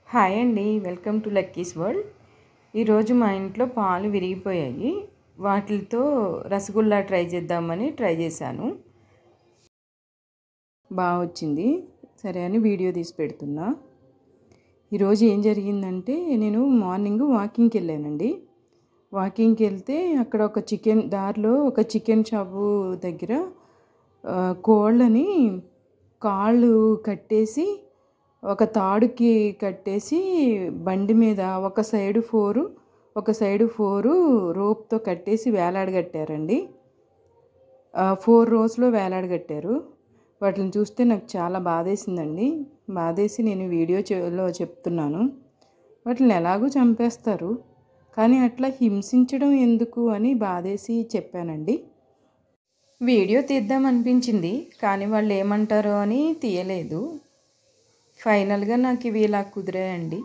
Hi అండి, welcome to Lucky's world. ఈరోజు మా ఇంట్లో పాలు విరిగిపోయాయి. వాటితో రసగుల్లా ట్రై చేద్దామని ట్రై చేశాను. బాగా వచ్చింది. సరే అని వీడియో తీసి పెడుతున్నా. ఈరోజు ఏం జరిగిందంటే, నేను మార్నింగ్ వాకింగ్కి వెళ్ళానండి. వాకింగ్కి వెళ్తే అక్కడ దారిలో ఒక చికెన్ షాపు దగ్గర కోళ్ళని కాళ్ళు కట్టేసి ఒక తాడుకి కట్టేసి బండి మీద ఒక సైడు 4 రోప్తో కట్టేసి వేలాడగట్టారండి. 4 రోస్లో వేలాడగట్టారు. వాటిని చూస్తే నాకు చాలా బాధేసిందండి. బాధేసి నేను వీడియోలో చెప్తున్నాను. వాటిని ఎలాగో చంపేస్తారు, కానీ అట్లా హింసించడం ఎందుకు అని బాధేసి చెప్పానండి. వీడియో తీద్దామనిపించింది, కానీ వాళ్ళు ఏమంటారో అని తీయలేదు. ఫైనల్గా నాకు ఇవి ఇలా కుదిరాయండి.